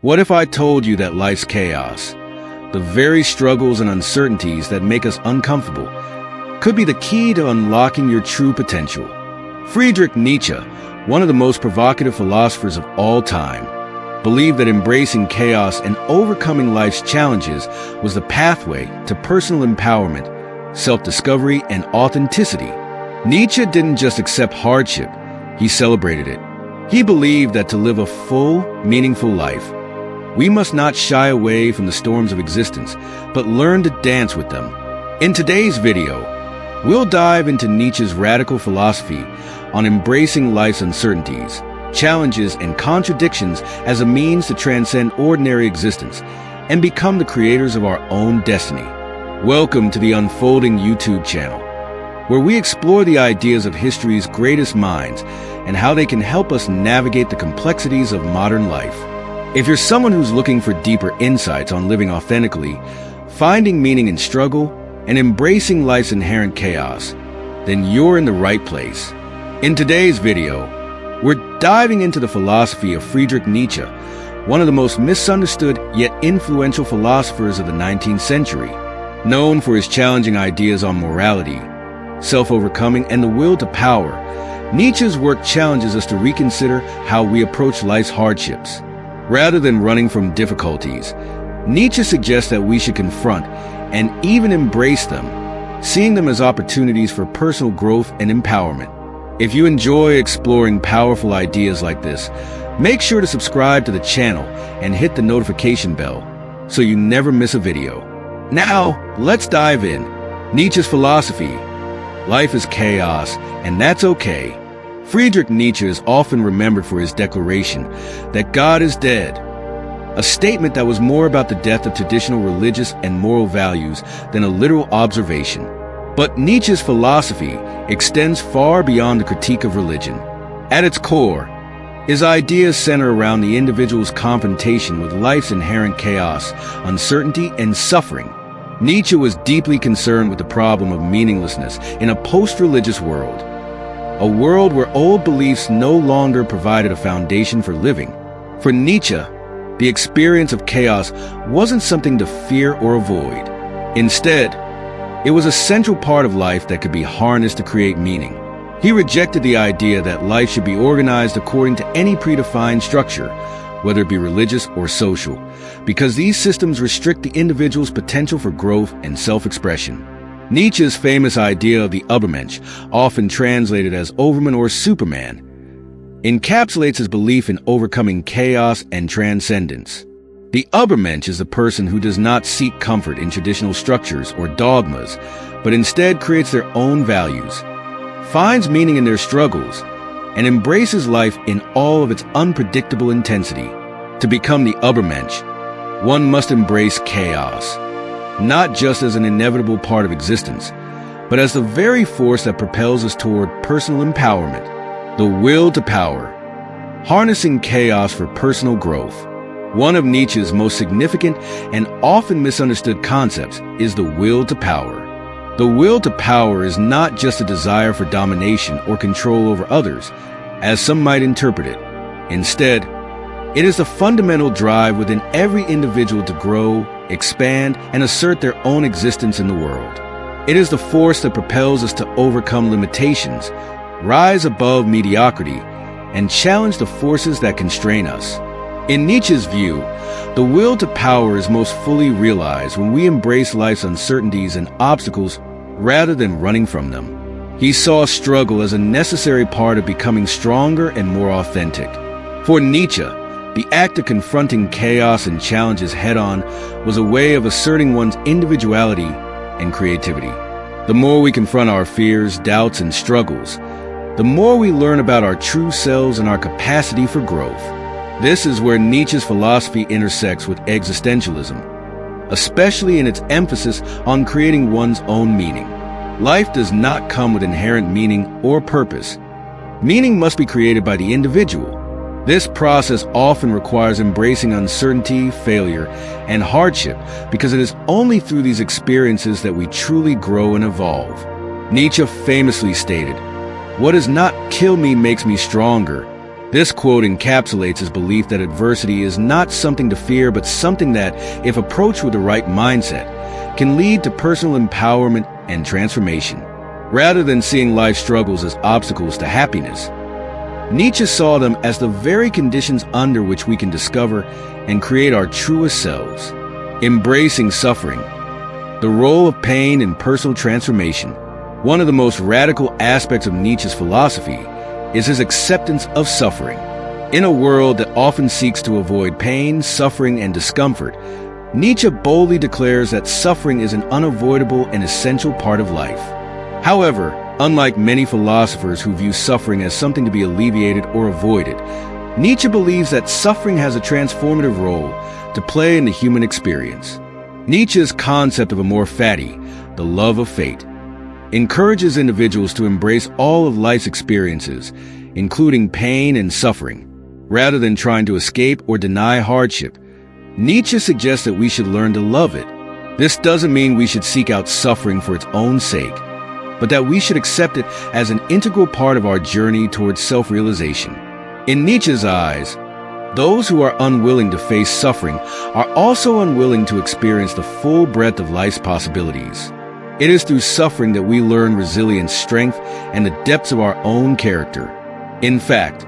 What if I told you that life's chaos, the very struggles and uncertainties that make us uncomfortable, could be the key to unlocking your true potential? Friedrich Nietzsche, one of the most provocative philosophers of all time, believed that embracing chaos and overcoming life's challenges was the pathway to personal empowerment, self-discovery, and authenticity. Nietzsche didn't just accept hardship, he celebrated it. He believed that to live a full, meaningful life, we must not shy away from the storms of existence, but learn to dance with them. In today's video, we'll dive into Nietzsche's radical philosophy on embracing life's uncertainties, challenges, and contradictions as a means to transcend ordinary existence and become the creators of our own destiny. Welcome to the Unfolding YouTube channel, where we explore the ideas of history's greatest minds and how they can help us navigate the complexities of modern life. If you're someone who's looking for deeper insights on living authentically, finding meaning in struggle, and embracing life's inherent chaos, then you're in the right place. In today's video, we're diving into the philosophy of Friedrich Nietzsche, one of the most misunderstood yet influential philosophers of the 19th century. Known for his challenging ideas on morality, self-overcoming, and the will to power, Nietzsche's work challenges us to reconsider how we approach life's hardships. Rather than running from difficulties, Nietzsche suggests that we should confront and even embrace them, seeing them as opportunities for personal growth and empowerment. If you enjoy exploring powerful ideas like this, make sure to subscribe to the channel and hit the notification bell so you never miss a video. Now, let's dive in. Nietzsche's philosophy. Life is chaos, and that's okay. Friedrich Nietzsche is often remembered for his declaration that God is dead, a statement that was more about the death of traditional religious and moral values than a literal observation. But Nietzsche's philosophy extends far beyond the critique of religion. At its core, his ideas center around the individual's confrontation with life's inherent chaos, uncertainty, and suffering. Nietzsche was deeply concerned with the problem of meaninglessness in a post-religious world, a world where old beliefs no longer provided a foundation for living. For Nietzsche, the experience of chaos wasn't something to fear or avoid. Instead, it was a central part of life that could be harnessed to create meaning. He rejected the idea that life should be organized according to any predefined structure, whether it be religious or social, because these systems restrict the individual's potential for growth and self-expression. Nietzsche's famous idea of the Übermensch, often translated as Overman or Superman, encapsulates his belief in overcoming chaos and transcendence. The Übermensch is the person who does not seek comfort in traditional structures or dogmas, but instead creates their own values, finds meaning in their struggles, and embraces life in all of its unpredictable intensity. To become the Übermensch, one must embrace chaos, not just as an inevitable part of existence, but as the very force that propels us toward personal empowerment, the will to power, harnessing chaos for personal growth. One of Nietzsche's most significant and often misunderstood concepts is the will to power. The will to power is not just a desire for domination or control over others, as some might interpret it. Instead, it is the fundamental drive within every individual to grow, expand, and assert their own existence in the world. It is the force that propels us to overcome limitations, rise above mediocrity, and challenge the forces that constrain us. In Nietzsche's view, the will to power is most fully realized when we embrace life's uncertainties and obstacles rather than running from them. He saw struggle as a necessary part of becoming stronger and more authentic. For Nietzsche, the act of confronting chaos and challenges head-on was a way of asserting one's individuality and creativity. The more we confront our fears, doubts, and struggles, the more we learn about our true selves and our capacity for growth. This is where Nietzsche's philosophy intersects with existentialism, especially in its emphasis on creating one's own meaning. Life does not come with inherent meaning or purpose. Meaning must be created by the individual. This process often requires embracing uncertainty, failure, and hardship because it is only through these experiences that we truly grow and evolve. Nietzsche famously stated, "What does not kill me makes me stronger, This quote encapsulates his belief that adversity is not something to fear, but something that, if approached with the right mindset, can lead to personal empowerment and transformation. Rather than seeing life struggles as obstacles to happiness, Nietzsche saw them as the very conditions under which we can discover and create our truest selves. Embracing suffering, the role of pain in personal transformation. One of the most radical aspects of Nietzsche's philosophy is his acceptance of suffering. In a world that often seeks to avoid pain, suffering, and discomfort, Nietzsche boldly declares that suffering is an unavoidable and essential part of life. However, unlike many philosophers who view suffering as something to be alleviated or avoided, Nietzsche believes that suffering has a transformative role to play in the human experience. Nietzsche's concept of amor fati, the love of fate, encourages individuals to embrace all of life's experiences, including pain and suffering. Rather than trying to escape or deny hardship, Nietzsche suggests that we should learn to love it. This doesn't mean we should seek out suffering for its own sake, but that we should accept it as an integral part of our journey towards self-realization. In Nietzsche's eyes, those who are unwilling to face suffering are also unwilling to experience the full breadth of life's possibilities. It is through suffering that we learn resilience, strength, and the depths of our own character. In fact,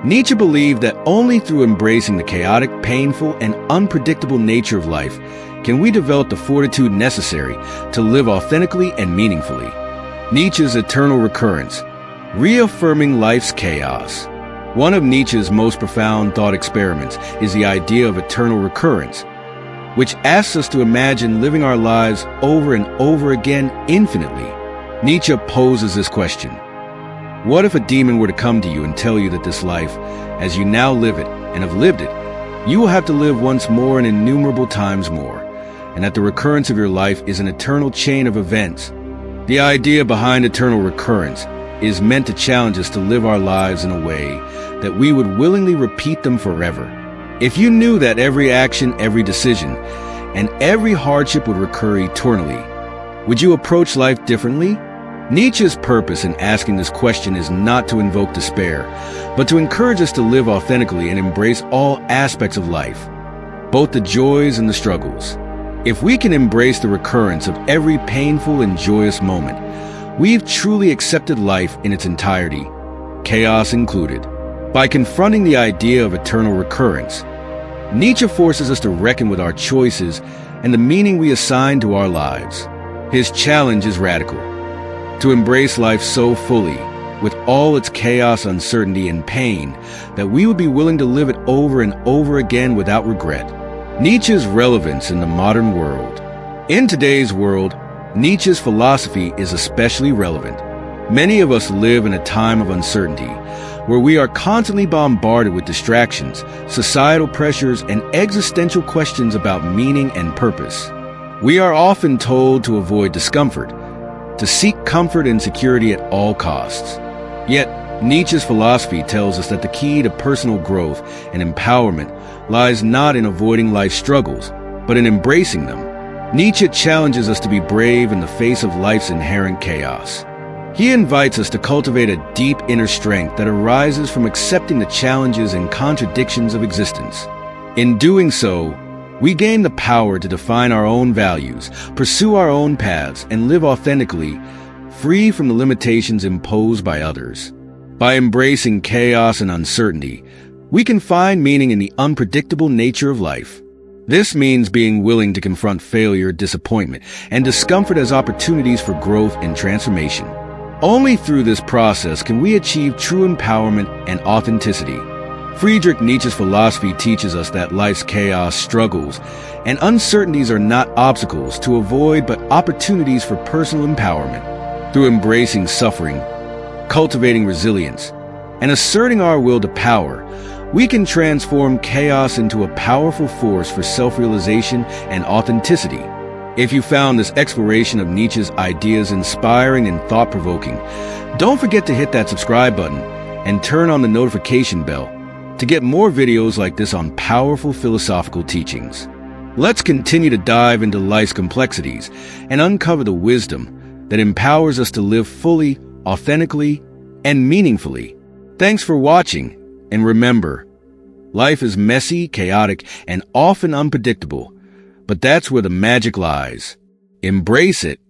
Nietzsche believed that only through embracing the chaotic, painful, and unpredictable nature of life can we develop the fortitude necessary to live authentically and meaningfully. Nietzsche's Eternal Recurrence, reaffirming life's chaos. One of Nietzsche's most profound thought experiments is the idea of eternal recurrence, which asks us to imagine living our lives over and over again infinitely. Nietzsche poses this question: what if a demon were to come to you and tell you that this life, as you now live it and have lived it, you will have to live once more and innumerable times more, and that the recurrence of your life is an eternal chain of events? The idea behind eternal recurrence is meant to challenge us to live our lives in a way that we would willingly repeat them forever. If you knew that every action, every decision, and every hardship would recur eternally, would you approach life differently? Nietzsche's purpose in asking this question is not to invoke despair, but to encourage us to live authentically and embrace all aspects of life, both the joys and the struggles. If we can embrace the recurrence of every painful and joyous moment, we've truly accepted life in its entirety, chaos included. By confronting the idea of eternal recurrence, Nietzsche forces us to reckon with our choices and the meaning we assign to our lives. His challenge is radical: to embrace life so fully, with all its chaos, uncertainty, and pain, that we would be willing to live it over and over again without regret. Nietzsche's relevance in the modern world. In today's world, Nietzsche's philosophy is especially relevant. Many of us live in a time of uncertainty, where we are constantly bombarded with distractions, societal pressures, and existential questions about meaning and purpose. We are often told to avoid discomfort, to seek comfort and security at all costs. Yet, Nietzsche's philosophy tells us that the key to personal growth and empowerment lies not in avoiding life's struggles, but in embracing them. Nietzsche challenges us to be brave in the face of life's inherent chaos. He invites us to cultivate a deep inner strength that arises from accepting the challenges and contradictions of existence. In doing so, we gain the power to define our own values, pursue our own paths, and live authentically, free from the limitations imposed by others. By embracing chaos and uncertainty, we can find meaning in the unpredictable nature of life. This means being willing to confront failure, disappointment, and discomfort as opportunities for growth and transformation. Only through this process can we achieve true empowerment and authenticity. Friedrich Nietzsche's philosophy teaches us that life's chaos, struggles, and uncertainties are not obstacles to avoid, but opportunities for personal empowerment. Through embracing suffering, cultivating resilience, and asserting our will to power, we can transform chaos into a powerful force for self-realization and authenticity. If you found this exploration of Nietzsche's ideas inspiring and thought-provoking, don't forget to hit that subscribe button and turn on the notification bell to get more videos like this on powerful philosophical teachings. Let's continue to dive into life's complexities and uncover the wisdom that empowers us to live fully, authentically, and meaningfully. Thanks for watching, And remember, life is messy, chaotic, and often unpredictable, but that's where the magic lies. Embrace it